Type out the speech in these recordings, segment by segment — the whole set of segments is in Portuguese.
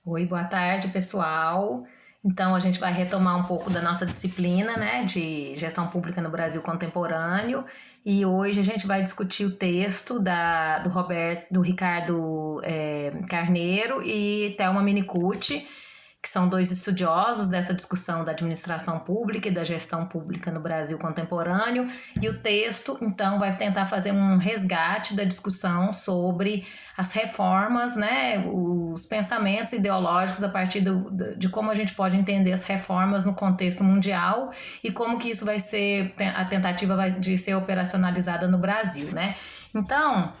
Oi, boa tarde, pessoal. Então, a gente vai retomar um pouco da nossa disciplina, né, de gestão pública no Brasil contemporâneo. E hoje a gente vai discutir o texto do Ricardo Carneiro e Thelma Minicucci, que são dois estudiosos dessa discussão da administração pública e da gestão pública no Brasil contemporâneo. E o texto, então, vai tentar fazer um resgate da discussão sobre as reformas, né, os pensamentos ideológicos a partir de como a gente pode entender as reformas no contexto mundial e como que isso vai ser, a tentativa de ser operacionalizada no Brasil, né? Então,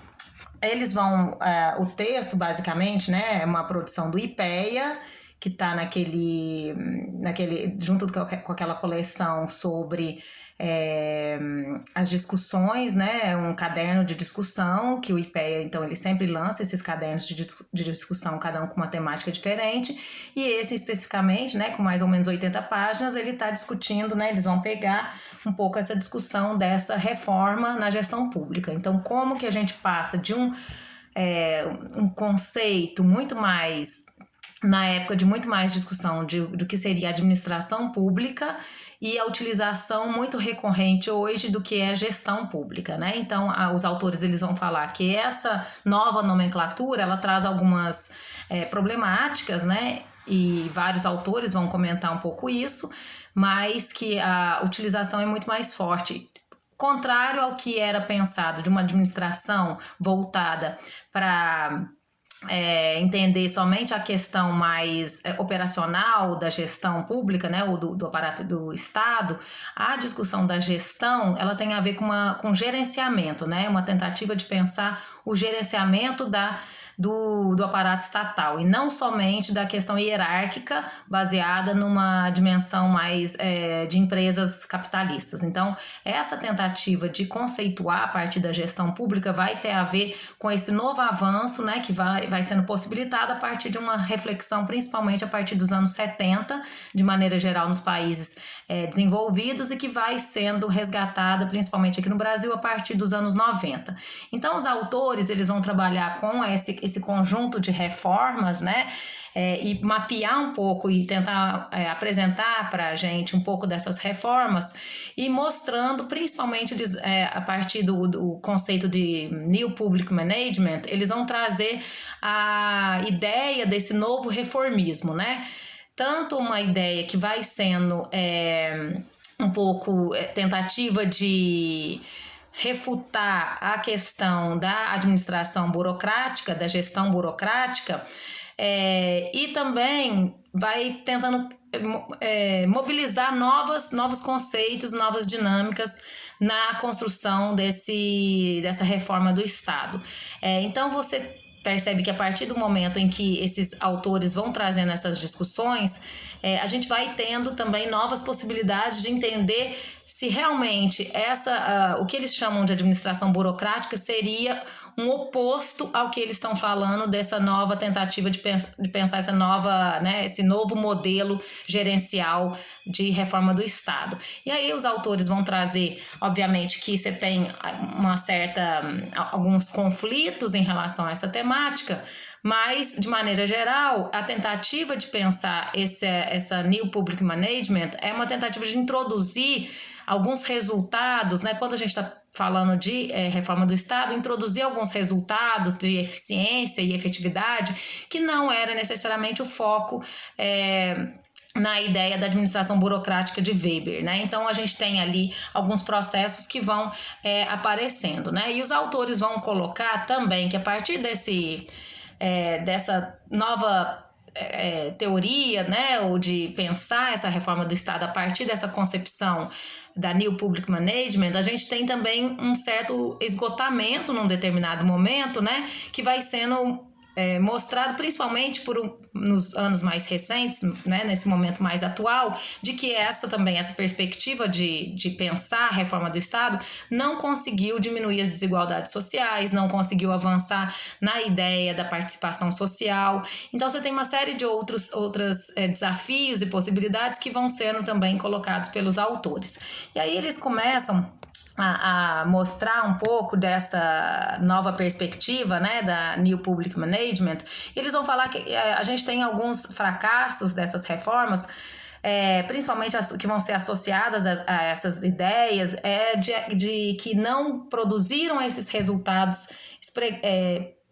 eles vão, o texto basicamente, né, é uma produção do IPEA, que está junto com aquela coleção sobre as discussões, né, um caderno de discussão, que o IPEA, então, ele sempre lança esses cadernos de discussão, cada um com uma temática diferente, e esse especificamente, né, com mais ou menos 80 páginas, ele está discutindo, né, eles vão pegar um pouco essa discussão dessa reforma na gestão pública. Então, como que a gente passa de um conceito muito mais, na época de muito mais discussão do que seria a administração pública e a utilização muito recorrente hoje do que é gestão pública, né? Então, os autores eles vão falar que essa nova nomenclatura, ela traz algumas problemáticas, né? E vários autores vão comentar um pouco isso, mas que a utilização é muito mais forte. Contrário ao que era pensado de uma administração voltada para entender somente a questão mais operacional da gestão pública, né, ou do aparato do Estado, a discussão da gestão, ela tem a ver com gerenciamento, né, uma tentativa de pensar o gerenciamento do aparato estatal e não somente da questão hierárquica baseada numa dimensão mais de empresas capitalistas. Então, essa tentativa de conceituar a partir da gestão pública vai ter a ver com esse novo avanço, né, que vai sendo possibilitado a partir de uma reflexão, principalmente a partir dos anos 70, de maneira geral nos países desenvolvidos, e que vai sendo resgatada, principalmente aqui no Brasil, a partir dos anos 90. Então, os autores eles vão trabalhar com esse conjunto de reformas, né, e mapear um pouco e tentar apresentar para a gente um pouco dessas reformas e mostrando, principalmente a partir do conceito de New Public Management, eles vão trazer a ideia desse novo reformismo, né? Tanto uma ideia que vai sendo um pouco tentativa de refutar a questão da administração burocrática, da gestão burocrática, e também vai tentando mobilizar novos conceitos, novas dinâmicas na construção dessa reforma do Estado. Então você percebe que a partir do momento em que esses autores vão trazendo essas discussões, a gente vai tendo também novas possibilidades de entender se realmente o que eles chamam de administração burocrática seria um oposto ao que eles estão falando dessa nova tentativa de pensar essa nova, né, esse novo modelo gerencial de reforma do Estado. E aí os autores vão trazer, obviamente, que você tem alguns conflitos em relação a essa temática, mas, de maneira geral, a tentativa de pensar essa New Public Management é uma tentativa de introduzir alguns resultados, né? Quando a gente está falando de reforma do Estado, introduzir alguns resultados de eficiência e efetividade que não era necessariamente o foco na ideia da administração burocrática de Weber, né? Então a gente tem ali alguns processos que vão aparecendo, né? E os autores vão colocar também que a partir dessa nova teoria, né, ou de pensar essa reforma do Estado a partir dessa concepção da New Public Management, a gente tem também um certo esgotamento num determinado momento, né, que vai sendo mostrado principalmente nos anos mais recentes, né, nesse momento mais atual, de que essa perspectiva de pensar a reforma do Estado não conseguiu diminuir as desigualdades sociais, não conseguiu avançar na ideia da participação social. Então você tem uma série de outros desafios e possibilidades que vão sendo também colocados pelos autores. E aí eles começam a mostrar um pouco dessa nova perspectiva, né, da New Public Management. Eles vão falar que a gente tem alguns fracassos dessas reformas, principalmente as que vão ser associadas a essas ideias, de que não produziram esses resultados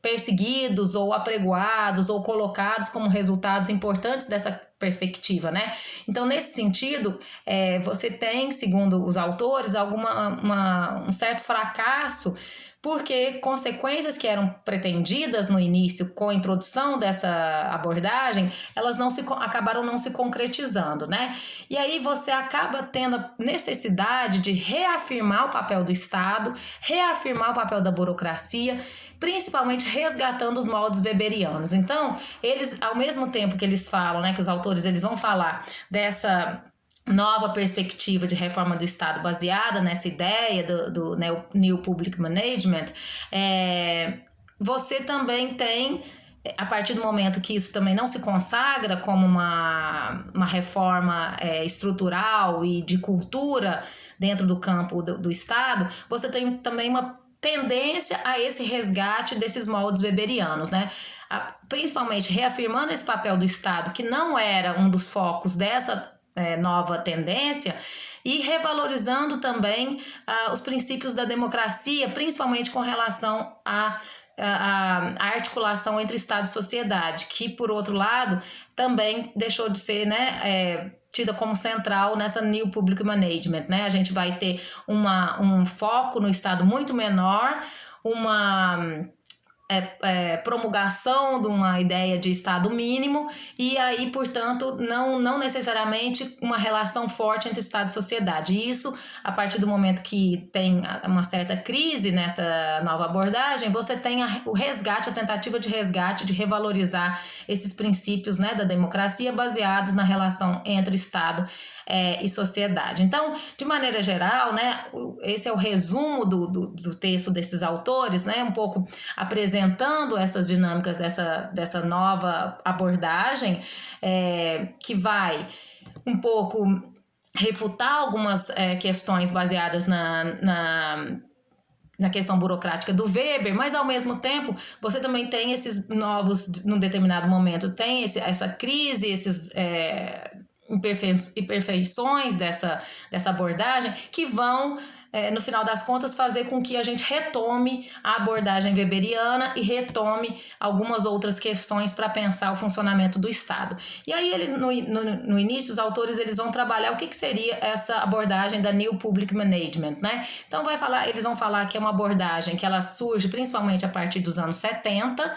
perseguidos ou apregoados ou colocados como resultados importantes dessa perspectiva, né? Então, nesse sentido, você tem, segundo os autores, um certo fracasso, porque consequências que eram pretendidas no início com a introdução dessa abordagem, elas acabaram não se concretizando, né? E aí você acaba tendo a necessidade de reafirmar o papel do Estado, reafirmar o papel da burocracia, principalmente resgatando os moldes weberianos. Então, eles, ao mesmo tempo que eles falam, né, que os autores eles vão falar dessa nova perspectiva de reforma do Estado baseada nessa ideia do New Public Management, você também tem, a partir do momento que isso também não se consagra como uma reforma estrutural e de cultura dentro do campo do Estado, você tem também uma tendência a esse resgate desses moldes weberianos, né? Principalmente reafirmando esse papel do Estado, que não era um dos focos dessa nova tendência, e revalorizando também os princípios da democracia, principalmente com relação à articulação entre Estado e sociedade, que, por outro lado, também deixou de ser, né, tida como central nessa New Public Management, né? A gente vai ter um foco no Estado muito menor, uma promulgação de uma ideia de Estado mínimo e aí, portanto, não necessariamente uma relação forte entre Estado e sociedade. E isso, a partir do momento que tem uma certa crise nessa nova abordagem, você tem o resgate, a tentativa de resgate, de revalorizar esses princípios, né, da democracia baseados na relação entre Estado e sociedade. Então, de maneira geral, né, esse é o resumo do texto desses autores, né, um pouco apresentando essas dinâmicas dessa nova abordagem, que vai um pouco refutar algumas questões baseadas na questão burocrática do Weber, mas ao mesmo tempo você também tem esses novos, num determinado momento, tem essa crise, esses imperfeições dessa abordagem que vão, no final das contas, fazer com que a gente retome a abordagem weberiana e retome algumas outras questões para pensar o funcionamento do Estado. E aí, no início, os autores eles vão trabalhar o que seria essa abordagem da New Public Management, né? Então, eles vão falar que é uma abordagem que ela surge principalmente a partir dos anos 70,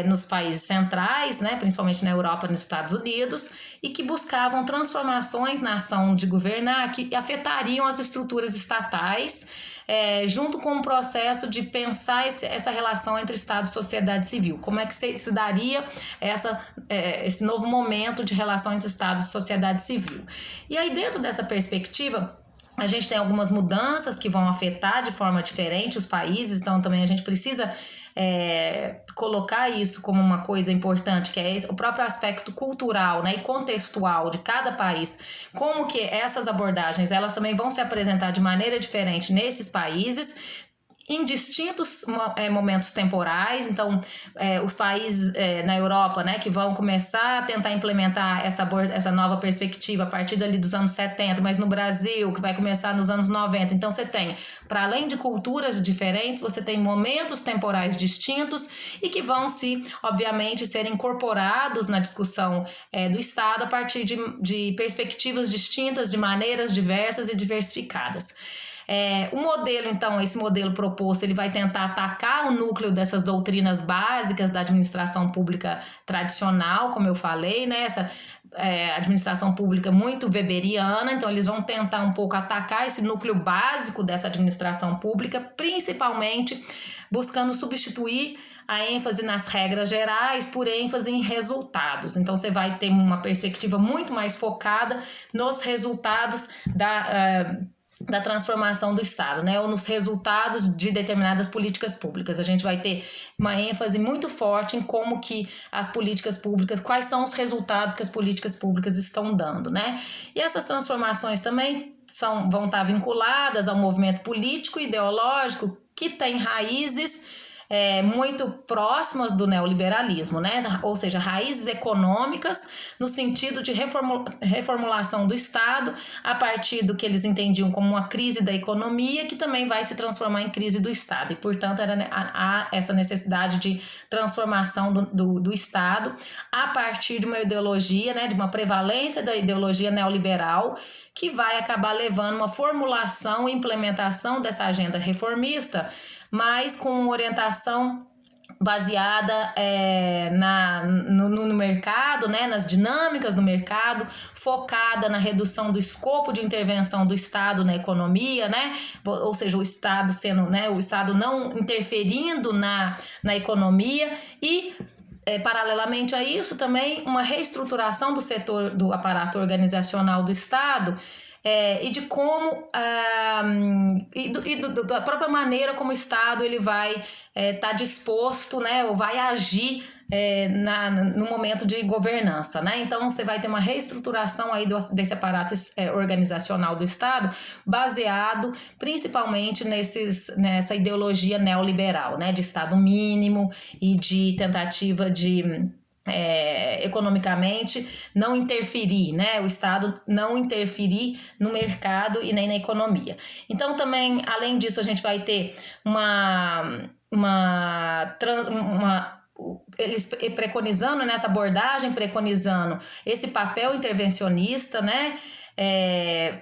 nos países centrais, né, principalmente na Europa e nos Estados Unidos, e que buscavam transformações na ação de governar que afetariam as estruturas estatais, junto com o processo de pensar essa relação entre Estado e sociedade civil. Como é que se daria esse novo momento de relação entre Estado e sociedade civil? E aí, dentro dessa perspectiva, a gente tem algumas mudanças que vão afetar de forma diferente os países, então também a gente precisa colocar isso como uma coisa importante, que é o próprio aspecto cultural, né, e contextual de cada país, como que essas abordagens elas também vão se apresentar de maneira diferente nesses países, em distintos momentos temporais. Então, os países na Europa, né, que vão começar a tentar implementar essa nova perspectiva a partir dali dos anos 70, mas no Brasil, que vai começar nos anos 90. Então, você tem, para além de culturas diferentes, você tem momentos temporais distintos e que vão obviamente, ser incorporados na discussão do Estado a partir de perspectivas distintas, de maneiras diversas e diversificadas. O modelo, então, esse modelo proposto, ele vai tentar atacar o núcleo dessas doutrinas básicas da administração pública tradicional, como eu falei, né? Essa administração pública muito weberiana. Então, eles vão tentar um pouco atacar esse núcleo básico dessa administração pública, principalmente buscando substituir a ênfase nas regras gerais por ênfase em resultados. Então, você vai ter uma perspectiva muito mais focada nos resultados da transformação do Estado, né, ou nos resultados de determinadas políticas públicas. A gente vai ter uma ênfase muito forte em como que as políticas públicas, quais são os resultados que as políticas públicas estão dando, né? E essas transformações também vão estar vinculadas ao movimento político e ideológico que tem raízes muito próximas do neoliberalismo, né? Ou seja, raízes econômicas no sentido de reformulação do Estado a partir do que eles entendiam como uma crise da economia, que também vai se transformar em crise do Estado. E, portanto, há essa necessidade de transformação do Estado a partir de uma ideologia, né, de uma prevalência da ideologia neoliberal, que vai acabar levando uma formulação e implementação dessa agenda reformista, mas com orientação baseada no mercado, né, nas dinâmicas do mercado, focada na redução do escopo de intervenção do Estado na economia, né, ou seja, o Estado sendo, né, o Estado não interferindo na economia e paralelamente a isso, também uma reestruturação do setor do aparato organizacional do Estado e de como da própria maneira como o Estado ele vai estar disposto, né, ou vai agir no momento de governança, né? Então você vai ter uma reestruturação aí desse aparato organizacional do Estado, baseado principalmente nessa ideologia neoliberal, né, de Estado mínimo e de tentativa de economicamente não interferir, né? O Estado não interferir no mercado e nem na economia. Então também, além disso, a gente vai ter eles preconizando nessa abordagem, preconizando esse papel intervencionista, né?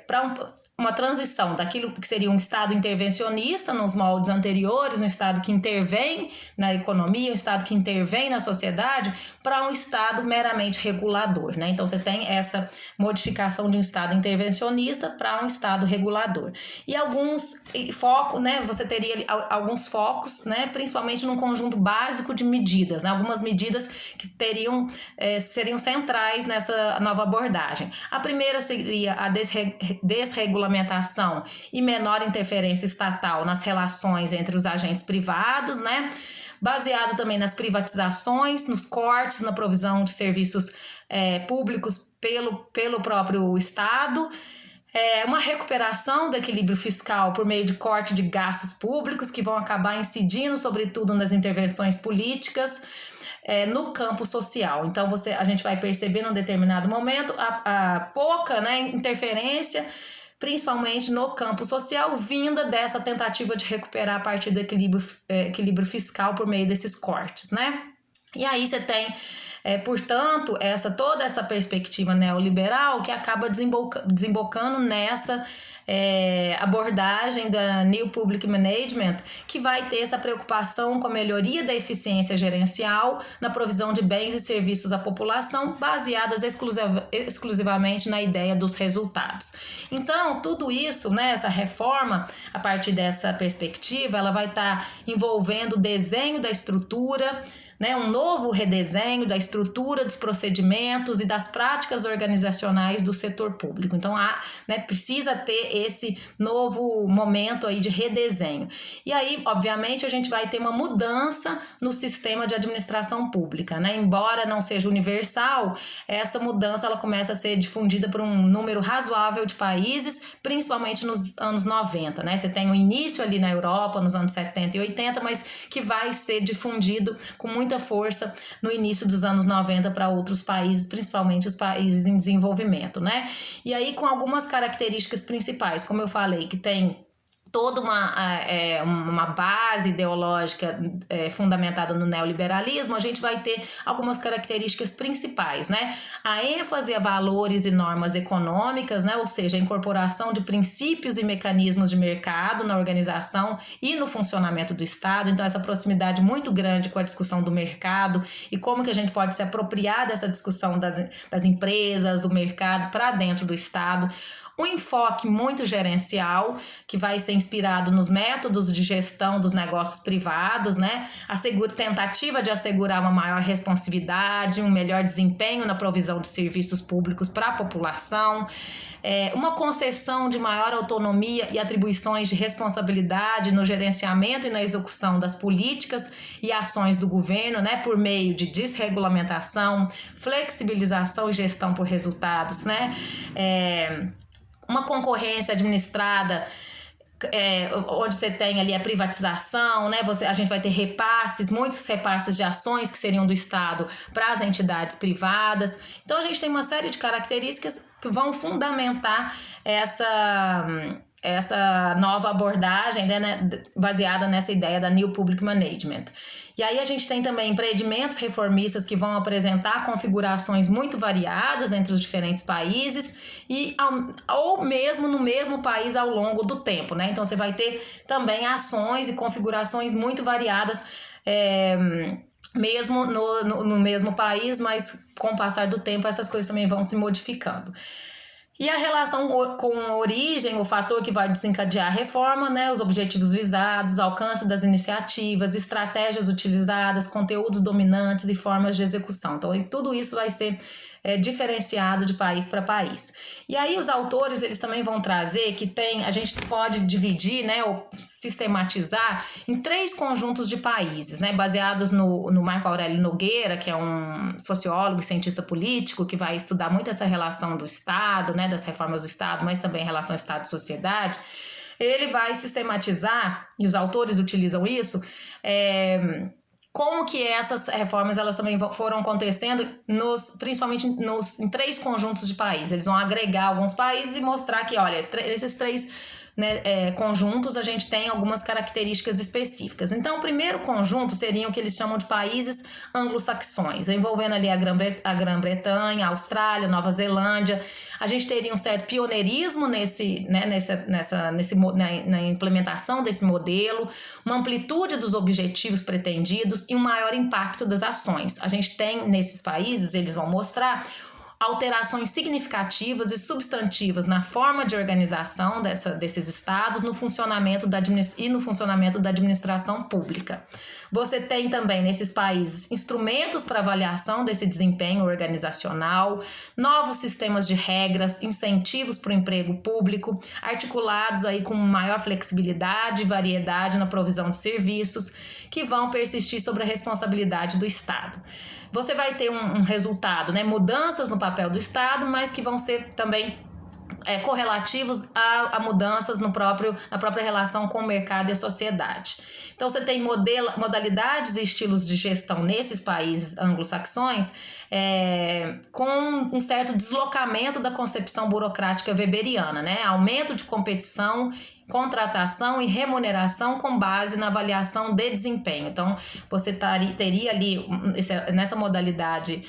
Para uma transição daquilo que seria um Estado intervencionista nos moldes anteriores, um Estado que intervém na economia, um Estado que intervém na sociedade, para um Estado meramente regulador, né? Então você tem essa modificação de um Estado intervencionista para um Estado regulador. E alguns focos, né? Você teria alguns focos, né? Principalmente num conjunto básico de medidas, né? Algumas medidas que seriam centrais nessa nova abordagem. A primeira seria a desregulamentação e menor interferência estatal nas relações entre os agentes privados, né? Baseado também nas privatizações, nos cortes na provisão de serviços públicos pelo próprio Estado, uma recuperação do equilíbrio fiscal por meio de corte de gastos públicos que vão acabar incidindo, sobretudo, nas intervenções políticas no campo social. Então a gente vai perceber num determinado momento a pouca, né, interferência, principalmente no campo social, vinda dessa tentativa de recuperar a partir do equilíbrio fiscal por meio desses cortes, né? E aí você tem, portanto, toda essa perspectiva neoliberal que acaba desembocando nessa abordagem da New Public Management, que vai ter essa preocupação com a melhoria da eficiência gerencial na provisão de bens e serviços à população, baseadas exclusivamente na ideia dos resultados. Então, tudo isso, né, essa reforma, a partir dessa perspectiva, ela vai estar envolvendo o desenho da estrutura, né, um novo redesenho da estrutura dos procedimentos e das práticas organizacionais do setor público. Então, precisa ter esse novo momento aí de redesenho. E aí, obviamente, a gente vai ter uma mudança no sistema de administração pública, né? Embora não seja universal, essa mudança ela começa a ser difundida por um número razoável de países, principalmente nos anos 90, né? Você tem o início ali na Europa, nos anos 70 e 80, mas que vai ser difundido com muita força no início dos anos 90 para outros países, principalmente os países em desenvolvimento, né? E aí com algumas características principais, como eu falei, que tem toda uma base ideológica fundamentada no neoliberalismo, a gente vai ter algumas características principais, né? A ênfase a valores e normas econômicas, né? Ou seja, a incorporação de princípios e mecanismos de mercado na organização e no funcionamento do Estado. Então, essa proximidade muito grande com a discussão do mercado e como que a gente pode se apropriar dessa discussão das empresas, do mercado para dentro do Estado. um enfoque muito gerencial, que vai ser inspirado nos métodos de gestão dos negócios privados, né? Tentativa de assegurar uma maior responsividade, um melhor desempenho na provisão de serviços públicos para a população, uma concessão de maior autonomia e atribuições de responsabilidade no gerenciamento e na execução das políticas e ações do governo, né, por meio de desregulamentação, flexibilização e gestão por resultados, né, uma concorrência administrada, onde você tem ali a privatização, né? A gente vai ter repasses, muitos repasses de ações que seriam do Estado para as entidades privadas. Então a gente tem uma série de características que vão fundamentar essa nova abordagem, né, baseada nessa ideia da New Public Management. E aí a gente tem também empreendimentos reformistas que vão apresentar configurações muito variadas entre os diferentes países ou mesmo no mesmo país ao longo do tempo, né? Então você vai ter também ações e configurações muito variadas, mesmo no mesmo país, mas com o passar do tempo essas coisas também vão se modificando. E a relação com a origem, o fator que vai desencadear a reforma, né, os objetivos visados, o alcance das iniciativas, estratégias utilizadas, conteúdos dominantes e formas de execução. Então, tudo isso vai ser diferenciado de país para país. E aí os autores, eles também vão trazer que a gente pode dividir, né, ou sistematizar em 3 conjuntos de países, né, baseados no Marco Aurélio Nogueira, que é um sociólogo e cientista político que vai estudar muito essa relação do Estado, né, das reformas do Estado, mas também a relação Estado-sociedade. Ele vai sistematizar, e os autores utilizam isso, como que essas reformas elas também foram acontecendo principalmente em 3 conjuntos de países. Eles vão agregar alguns países e mostrar que, olha, esses 3, né, conjuntos a gente tem algumas características específicas. Então, o primeiro conjunto seriam o que eles chamam de países anglo-saxões, envolvendo ali a Grã-Bretanha, a Austrália, Nova Zelândia. A gente teria um certo pioneirismo na implementação desse modelo, uma amplitude dos objetivos pretendidos e um maior impacto das ações. A gente tem nesses países, eles vão mostrar alterações significativas e substantivas na forma de organização desses estados, no funcionamento da administração pública. Você tem também nesses países instrumentos para avaliação desse desempenho organizacional, novos sistemas de regras, incentivos para o emprego público, articulados aí com maior flexibilidade e variedade na provisão de serviços, que vão persistir sobre a responsabilidade do Estado. Você vai ter um resultado, né, mudanças no papel do Estado, mas que vão ser também correlativos a mudanças na própria relação com o mercado e a sociedade. Então, você tem modalidades e estilos de gestão nesses países anglo-saxões com um certo deslocamento da concepção burocrática weberiana, né? Aumento de competição, contratação e remuneração com base na avaliação de desempenho. Então, você teria ali, nessa modalidade,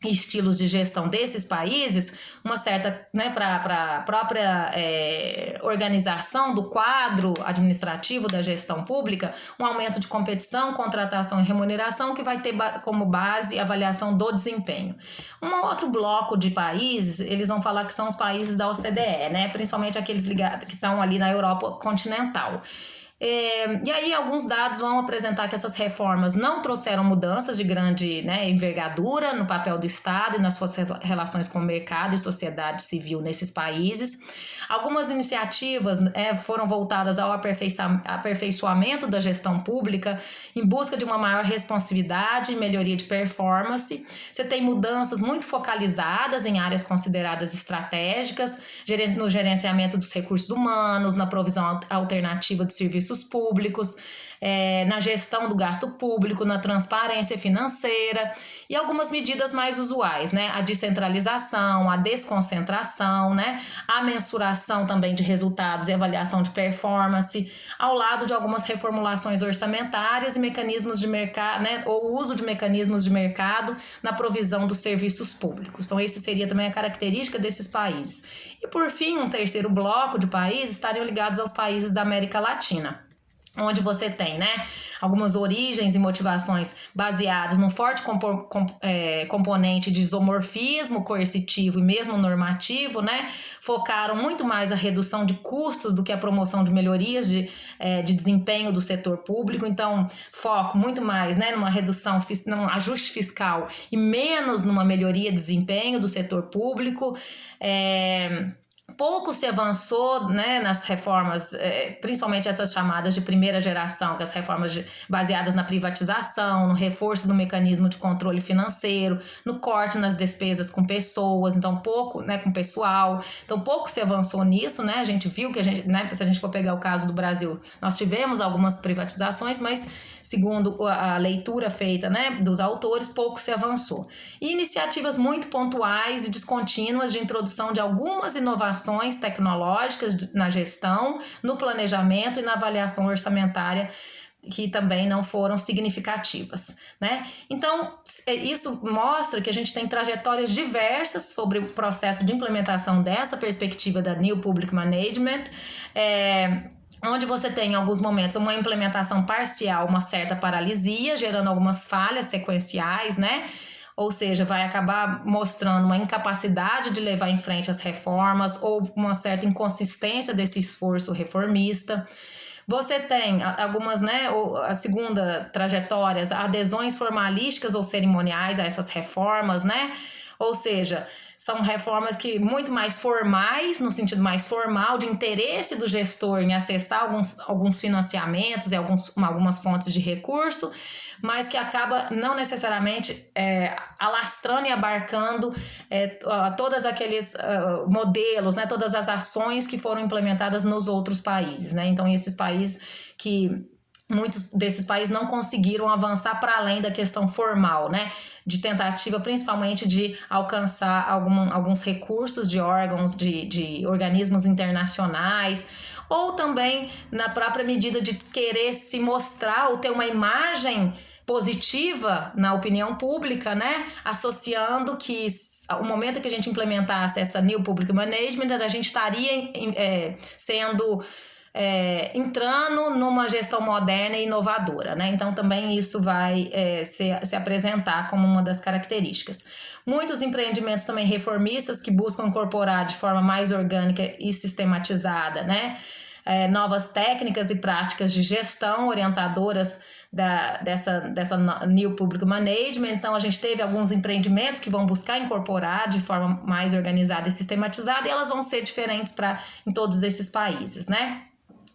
estilos de gestão desses países, uma certa, né, para a própria organização do quadro administrativo da gestão pública, um aumento de competição, contratação e remuneração que vai ter como base a avaliação do desempenho. Um outro bloco de países, eles vão falar que são os países da OCDE, né, principalmente aqueles ligados que estão ali na Europa continental. E aí alguns dados vão apresentar que essas reformas não trouxeram mudanças de grande, né, envergadura no papel do Estado e nas suas relações com o mercado e sociedade civil nesses países. Algumas iniciativas foram voltadas ao aperfeiçoamento da gestão pública em busca de uma maior responsividade e melhoria de performance. Você tem mudanças muito focalizadas em áreas consideradas estratégicas, no gerenciamento dos recursos humanos, na provisão alternativa de serviços públicos, na gestão do gasto público, na transparência financeira e algumas medidas mais usuais, né? A descentralização, a desconcentração, né? A mensuração também de resultados e avaliação de performance, ao lado de algumas reformulações orçamentárias e mecanismos de mercado, né? Ou uso de mecanismos de mercado na provisão dos serviços públicos. Então, esse seria também a característica desses países. E, por fim, um terceiro bloco de países estariam ligados aos países da América Latina. onde você tem, né, algumas origens e motivações baseadas num forte componente de isomorfismo coercitivo e mesmo normativo, né, focaram muito mais a redução de custos do que a promoção de melhorias de desempenho do setor público. Então, foco muito mais, né, numa redução, num ajuste fiscal e menos numa melhoria de desempenho do setor público. Pouco se avançou, né, nas reformas, principalmente essas chamadas de primeira geração, que as reformas baseadas na privatização, no reforço do mecanismo de controle financeiro, no corte nas despesas com pessoas, então pouco, né, com pessoal, então pouco se avançou nisso, né, a gente viu que né, se a gente for pegar o caso do Brasil, nós tivemos algumas privatizações, mas segundo a leitura feita, né, dos autores, pouco se avançou. E iniciativas muito pontuais e descontínuas de introdução de algumas inovações tecnológicas na gestão, no planejamento e na avaliação orçamentária, que também não foram significativas, né? Então, isso mostra que a gente tem trajetórias diversas sobre o processo de implementação dessa perspectiva da New Public Management, onde você tem em alguns momentos uma implementação parcial, uma certa paralisia, gerando algumas falhas sequenciais, né? Ou seja, vai acabar mostrando uma incapacidade de levar em frente as reformas ou uma certa inconsistência desse esforço reformista. Você tem algumas, né, a segunda trajetória, adesões formalísticas ou cerimoniais a essas reformas, né? Ou seja, são reformas que muito mais formais, no sentido mais formal, de interesse do gestor em acessar alguns financiamentos e algumas fontes de recurso, mas que acaba não necessariamente alastrando e abarcando todos aqueles modelos, né, todas as ações que foram implementadas nos outros países, né? Então, esses países muitos desses países não conseguiram avançar para além da questão formal, né? De tentativa principalmente de alcançar alguns recursos de órgãos, de organismos internacionais, ou também na própria medida de querer se mostrar ou ter uma imagem positiva na opinião pública, né? Associando que o momento que a gente implementasse essa New Public Management, a gente estaria entrando numa gestão moderna e inovadora, né? Então também isso vai se apresentar como uma das características. Muitos empreendimentos também reformistas que buscam incorporar de forma mais orgânica e sistematizada, né, novas técnicas e práticas de gestão orientadoras dessa New Public Management. Então a gente teve alguns empreendimentos que vão buscar incorporar de forma mais organizada e sistematizada, e elas vão ser diferentes em todos esses países, né?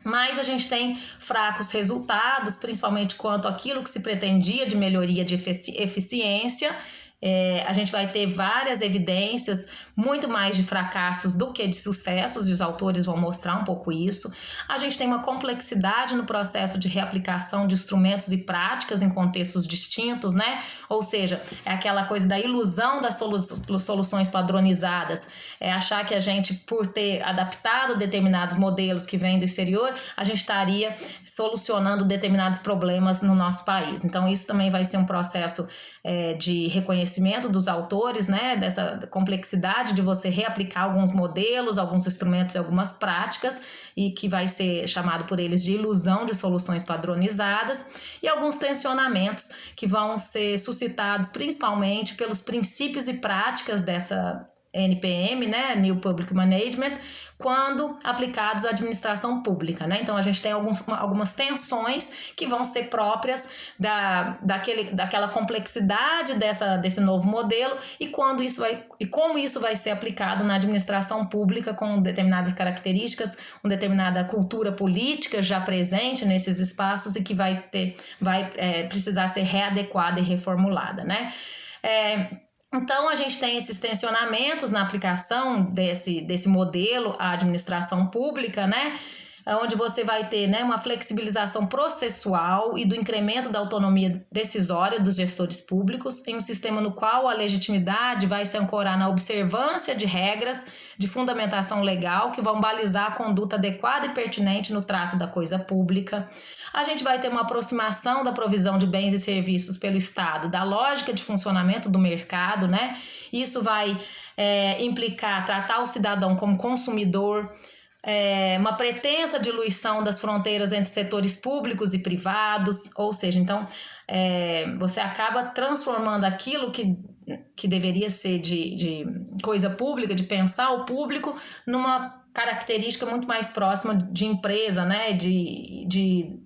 Mas a gente tem fracos resultados, principalmente quanto àquilo que se pretendia de melhoria de eficiência. A gente vai ter várias evidências, muito mais de fracassos do que de sucessos, e os autores vão mostrar um pouco isso. A gente tem uma complexidade no processo de reaplicação de instrumentos e práticas em contextos distintos, né? Ou seja, é aquela coisa da ilusão das soluções padronizadas, achar que a gente, por ter adaptado determinados modelos que vêm do exterior, a gente estaria solucionando determinados problemas no nosso país. Então isso também vai ser um processo de reconhecimento dos autores, né, dessa complexidade de você reaplicar alguns modelos, alguns instrumentos e algumas práticas, e que vai ser chamado por eles de ilusão de soluções padronizadas, e alguns tensionamentos que vão ser suscitados principalmente pelos princípios e práticas dessa NPM, né, New Public Management, quando aplicados à administração pública, né? Então a gente tem algumas tensões que vão ser próprias daquela complexidade desse novo modelo, e como isso vai ser aplicado na administração pública com determinadas características, uma determinada cultura política já presente nesses espaços e que vai precisar ser readequada e reformulada, né? Então, a gente tem esses tensionamentos na aplicação desse modelo à administração pública, né? Onde você vai ter, né, uma flexibilização processual e do incremento da autonomia decisória dos gestores públicos em um sistema no qual a legitimidade vai se ancorar na observância de regras de fundamentação legal que vão balizar a conduta adequada e pertinente no trato da coisa pública. A gente vai ter uma aproximação da provisão de bens e serviços pelo Estado, da lógica de funcionamento do mercado, né? Isso vai implicar tratar o cidadão como consumidor, uma pretensa diluição das fronteiras entre setores públicos e privados, ou seja, então você acaba transformando aquilo que deveria ser de coisa pública, de pensar o público, numa característica muito mais próxima de empresa, né? De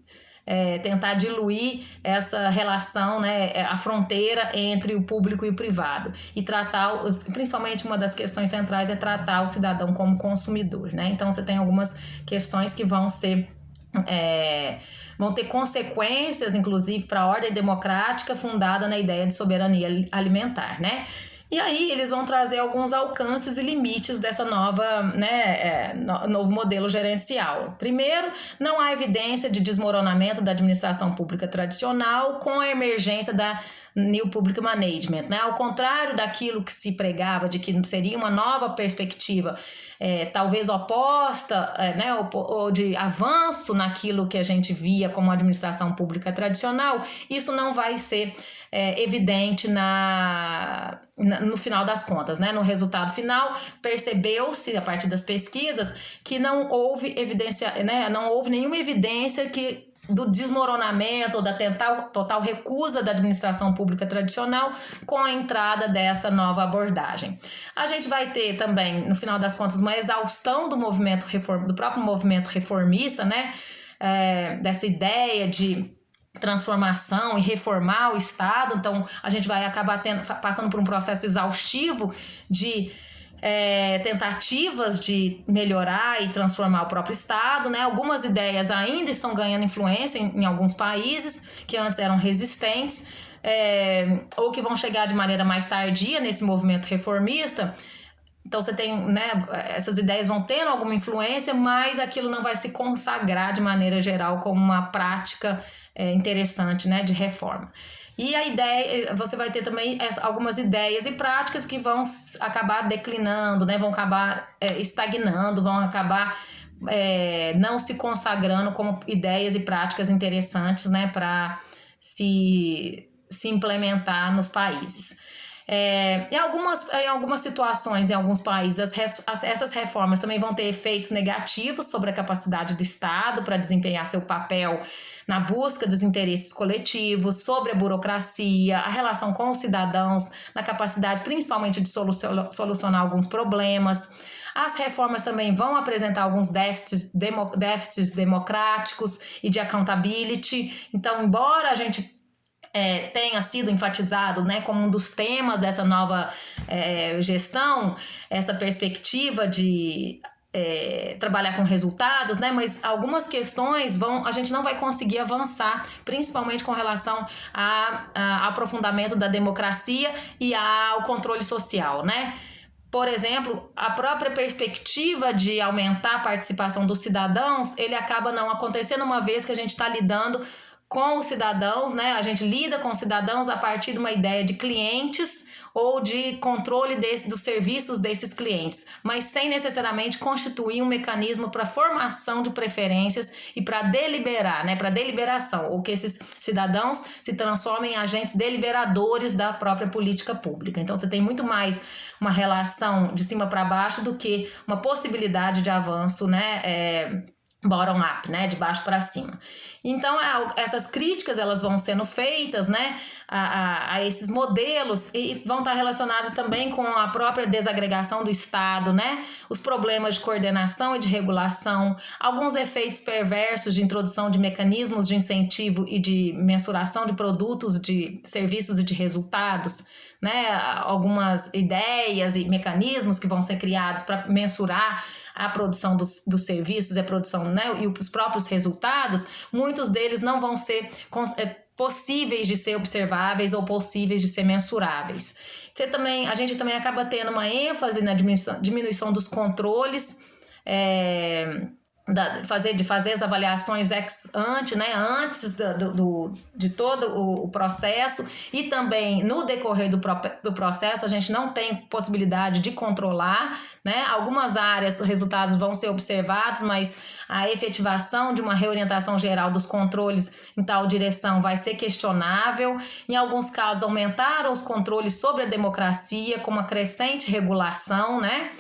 tentar diluir essa relação, né, a fronteira entre o público e o privado. E tratar, principalmente uma das questões centrais é tratar o cidadão como consumidor, né? Então você tem algumas questões que vão ter consequências, inclusive, para a ordem democrática fundada na ideia de soberania alimentar, né? E aí eles vão trazer alguns alcances e limites dessa novo modelo gerencial. Primeiro, não há evidência de desmoronamento da administração pública tradicional com a emergência da New Public Management, né? Ao contrário daquilo que se pregava de que seria uma nova perspectiva, talvez oposta, né? ou de avanço naquilo que a gente via como administração pública tradicional, isso não vai ser evidente no final das contas, né? No resultado final, percebeu-se, a partir das pesquisas, que não houve evidência, né? Não houve nenhuma evidência do desmoronamento ou da total recusa da administração pública tradicional com a entrada dessa nova abordagem. A gente vai ter também, no final das contas, uma exaustão do próprio movimento reformista, né? Dessa ideia de transformação e reformar o Estado. Então a gente vai acabar passando por um processo exaustivo de tentativas de melhorar e transformar o próprio Estado, né? Algumas ideias ainda estão ganhando influência em alguns países que antes eram resistentes, ou que vão chegar de maneira mais tardia nesse movimento reformista. Então você tem, né, essas ideias vão tendo alguma influência, mas aquilo não vai se consagrar de maneira geral como uma prática interessante, né, de reforma. E a ideia, você vai ter também algumas ideias e práticas que vão acabar declinando, né, vão acabar estagnando, vão acabar não se consagrando como ideias e práticas interessantes, né, para se implementar nos países. Em algumas situações, em alguns países, essas reformas também vão ter efeitos negativos sobre a capacidade do Estado para desempenhar seu papel na busca dos interesses coletivos, sobre a burocracia, a relação com os cidadãos, na capacidade principalmente de solucionar alguns problemas. As reformas também vão apresentar alguns déficits democráticos e de accountability. Então, embora a gente tenha sido enfatizado, né, como um dos temas dessa nova gestão, essa perspectiva de trabalhar com resultados, né, mas algumas questões a gente não vai conseguir avançar, principalmente com relação ao aprofundamento da democracia e ao controle social, né? Por exemplo, a própria perspectiva de aumentar a participação dos cidadãos, ele acaba não acontecendo, uma vez que a gente está lidando com os cidadãos, né? A gente lida com os cidadãos a partir de uma ideia de clientes ou de controle dos serviços desses clientes, mas sem necessariamente constituir um mecanismo para formação de preferências e para deliberar, né? Para deliberação, ou que esses cidadãos se transformem em agentes deliberadores da própria política pública. Então você tem muito mais uma relação de cima para baixo do que uma possibilidade de avanço, né? Bottom up, né, de baixo para cima. Então essas críticas elas vão sendo feitas, né, a esses modelos, e vão estar relacionadas também com a própria desagregação do Estado, né, os problemas de coordenação e de regulação, alguns efeitos perversos de introdução de mecanismos de incentivo e de mensuração de produtos, de serviços e de resultados, né, algumas ideias e mecanismos que vão ser criados para mensurar a produção dos serviços e a produção, né, e os próprios resultados. Muitos deles não vão ser possíveis de ser observáveis ou possíveis de ser mensuráveis. A gente também acaba tendo uma ênfase na diminuição dos controles, de fazer as avaliações ex ante, né, antes de todo o processo, e também no decorrer do processo a gente não tem possibilidade de controlar, né? Algumas áreas os resultados vão ser observados, mas a efetivação de uma reorientação geral dos controles em tal direção vai ser questionável. Em alguns casos aumentaram os controles sobre a democracia com uma crescente regulação, né?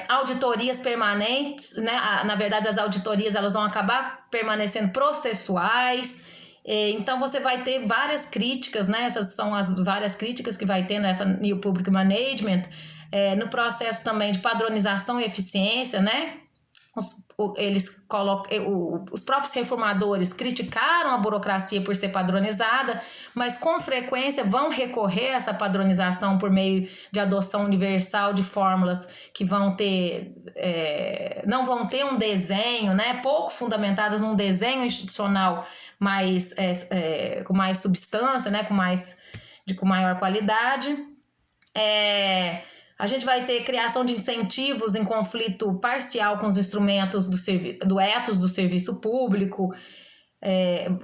Auditorias permanentes, né? Na verdade, as auditorias elas vão acabar permanecendo processuais. Então, você vai ter várias críticas, né? Essas são as várias críticas que vai ter nessa New Public Management, no processo também de padronização e eficiência, né? Os próprios reformadores criticaram a burocracia por ser padronizada, mas com frequência vão recorrer a essa padronização por meio de adoção universal de fórmulas que vão ter, não vão ter um desenho, né, pouco fundamentadas num desenho institucional mais, com mais substância, né, com maior qualidade. A gente vai ter criação de incentivos em conflito parcial com os instrumentos do ethos do serviço público,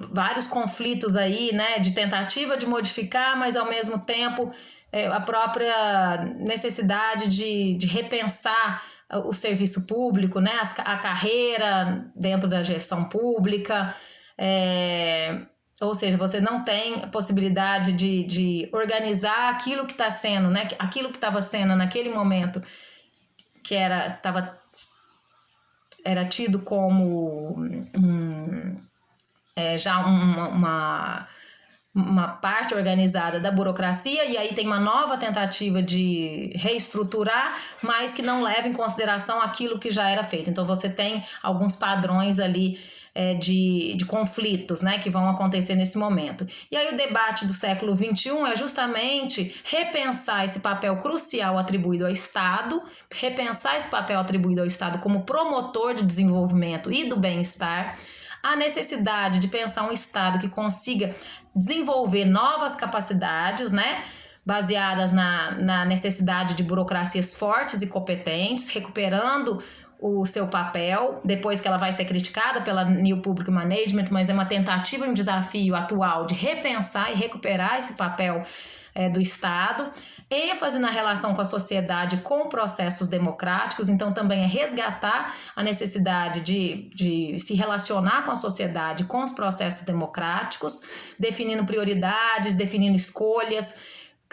vários conflitos aí, né, de tentativa de modificar, mas ao mesmo tempo a própria necessidade de repensar o serviço público, né, a carreira dentro da gestão pública. Ou seja, você não tem a possibilidade de organizar aquilo que está sendo, né? Aquilo que estava sendo naquele momento, que era tido como já uma parte organizada da burocracia, e aí tem uma nova tentativa de reestruturar, mas que não leva em consideração aquilo que já era feito. Então você tem alguns padrões ali de conflitos, né, que vão acontecer nesse momento. E aí o debate do século XXI é justamente repensar esse papel crucial atribuído ao Estado, repensar esse papel atribuído ao Estado como promotor de desenvolvimento e do bem-estar, a necessidade de pensar um Estado que desenvolver novas capacidades, né, baseadas na necessidade de burocracias fortes e competentes, recuperando o seu papel, depois que ela vai ser criticada pela New Public Management, mas é uma tentativa e um desafio atual de repensar e recuperar esse papel do Estado. ênfase na relação com a sociedade, com processos democráticos, então também é resgatar a necessidade de se relacionar com a sociedade, com os processos democráticos, definindo prioridades, definindo escolhas,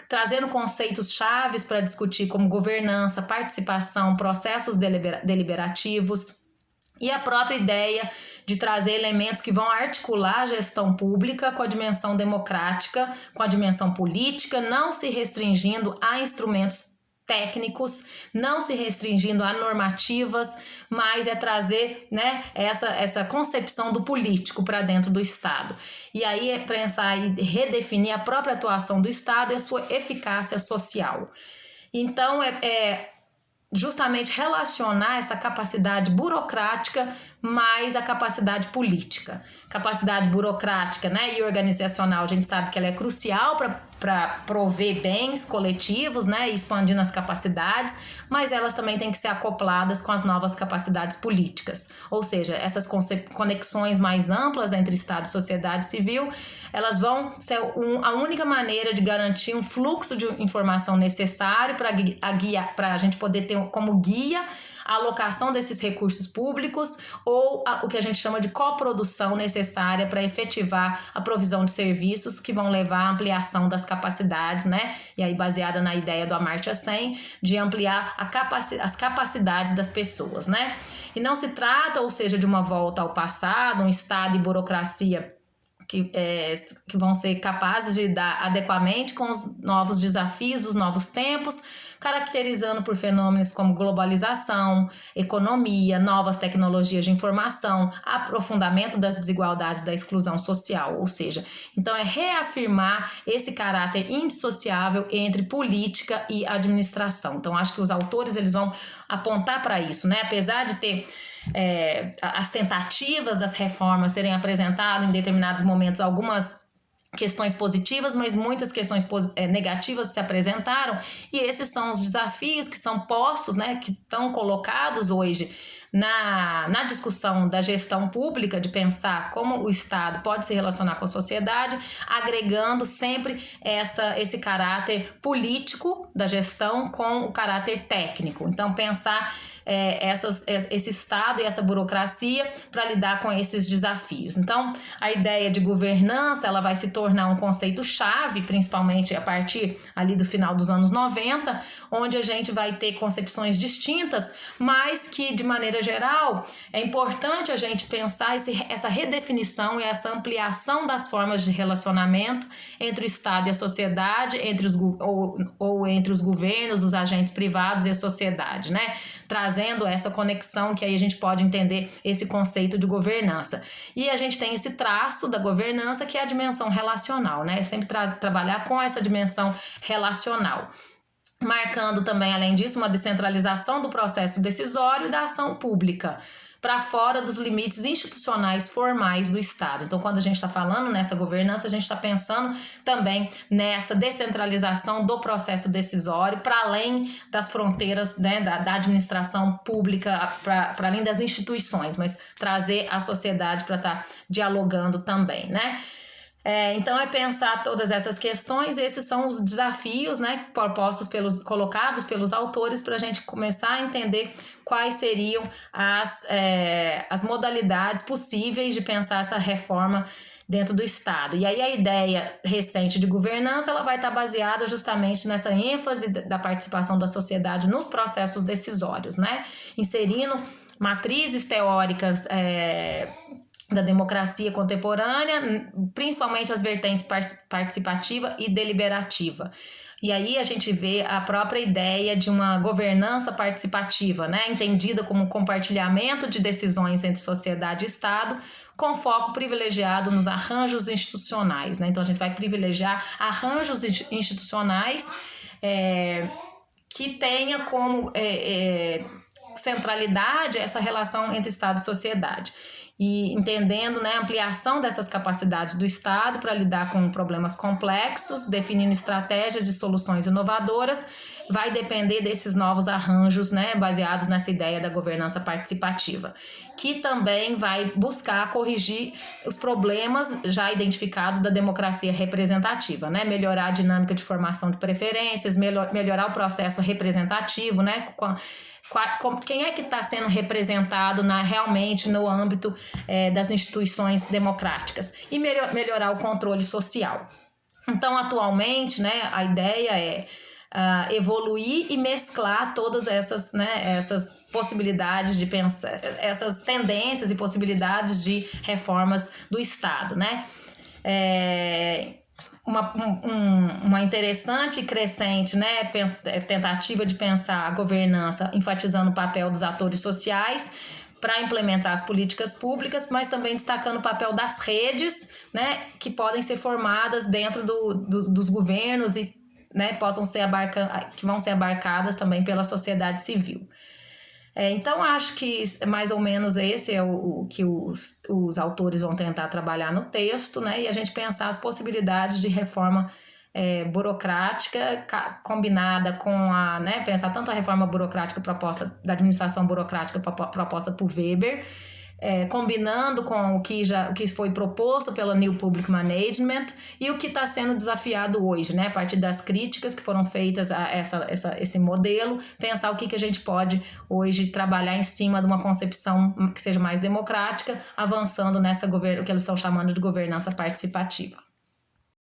trazendo conceitos chaves para discutir como governança, participação, processos deliberativos e a própria ideia de trazer elementos que vão articular a gestão pública com a dimensão democrática, com a dimensão política, não se restringindo a instrumentos técnicos, não se restringindo a normativas, mas é trazer, né, essa concepção do político para dentro do Estado. E aí é pensar e redefinir a própria atuação do Estado e a sua eficácia social. Então, justamente relacionar essa capacidade burocrática mais a capacidade política. Capacidade burocrática, né, e organizacional, a gente sabe que ela é crucial para prover bens coletivos, né, expandindo as capacidades, mas elas também têm que ser acopladas com as novas capacidades políticas. Ou seja, essas conexões mais amplas entre Estado e sociedade civil, elas vão ser a única maneira de garantir um fluxo de informação necessário para a gente poder ter como guia a alocação desses recursos públicos ou o que a gente chama de coprodução necessária para efetivar a provisão de serviços que vão levar à ampliação das capacidades, né? E aí baseada na ideia do Amartya Sen de ampliar as capacidades das pessoas, né? E não se trata, ou seja, de uma volta ao passado, um Estado e burocracia que vão ser capazes de lidar adequadamente com os novos desafios dos novos tempos, caracterizando por fenômenos como globalização, economia, novas tecnologias de informação, aprofundamento das desigualdades da exclusão social, ou seja, então é reafirmar esse caráter indissociável entre política e administração. Então acho que os autores eles vão apontar para isso, né? Apesar de ter as tentativas das reformas serem apresentadas em determinados momentos algumas questões positivas, mas muitas questões negativas se apresentaram, e esses são os desafios que são postos, né, que estão colocados hoje na discussão da gestão pública, de pensar como o Estado pode se relacionar com a sociedade, agregando sempre esse caráter político da gestão com o caráter técnico. Então, pensar esse Estado e essa burocracia para lidar com esses desafios. Então, a ideia de governança ela vai se tornar um conceito-chave, principalmente a partir ali do final dos anos 90, onde a gente vai ter concepções distintas, mas que, de maneira geral, é importante a gente pensar essa redefinição e essa ampliação das formas de relacionamento entre o Estado e a sociedade, entre os governos, os agentes privados e a sociedade, né? Trazendo essa conexão que aí a gente pode entender esse conceito de governança. E a gente tem esse traço da governança que é a dimensão relacional, né? Sempre trabalhar com essa dimensão relacional. Marcando também, além disso, uma descentralização do processo decisório e da ação pública, para fora dos limites institucionais formais do Estado. Então, quando a gente está falando nessa governança, a gente está pensando também nessa descentralização do processo decisório para além das fronteiras, né, da administração pública, para além das instituições, mas trazer a sociedade para estar dialogando também, né? Então é pensar todas essas questões, esses são os desafios, né, colocados pelos autores para a gente começar a entender quais seriam as modalidades possíveis de pensar essa reforma dentro do Estado. E aí a ideia recente de governança ela vai estar baseada justamente nessa ênfase da participação da sociedade nos processos decisórios, né, inserindo matrizes teóricas da democracia contemporânea, principalmente as vertentes participativa e deliberativa. E aí a gente vê a própria ideia de uma governança participativa, né, entendida como um compartilhamento de decisões entre sociedade e Estado, com foco privilegiado nos arranjos institucionais, né? Então a gente vai privilegiar arranjos institucionais que tenha como centralidade essa relação entre Estado e sociedade. E entendendo, né, a ampliação dessas capacidades do Estado para lidar com problemas complexos, definindo estratégias de soluções inovadoras, vai depender desses novos arranjos, né, baseados nessa ideia da governança participativa, que também vai buscar corrigir os problemas já identificados da democracia representativa, né, melhorar a dinâmica de formação de preferências, melhorar o processo representativo, né, quem é que está sendo representado realmente no âmbito das instituições democráticas e melhorar o controle social. Então, atualmente, né, a ideia é evoluir e mesclar todas essas, né, essas possibilidades de pensar, essas tendências e possibilidades de reformas do Estado, né? Uma interessante e crescente, né, tentativa de pensar a governança enfatizando o papel dos atores sociais para implementar as políticas públicas, mas também destacando o papel das redes, né, que podem ser formadas dentro dos governos e, né, que vão ser abarcadas também pela sociedade civil. Então, acho que mais ou menos esse é o que os autores vão tentar trabalhar no texto, né? E a gente pensar as possibilidades de reforma burocrática combinada com né, pensar tanto a reforma burocrática proposta da administração burocrática proposta por Weber, combinando com o que foi proposto pela New Public Management e o que está sendo desafiado hoje, né? A partir das críticas que foram feitas a esse modelo, pensar o que a gente pode hoje trabalhar em cima de uma concepção que seja mais democrática, avançando nessa o que eles estão chamando de governança participativa.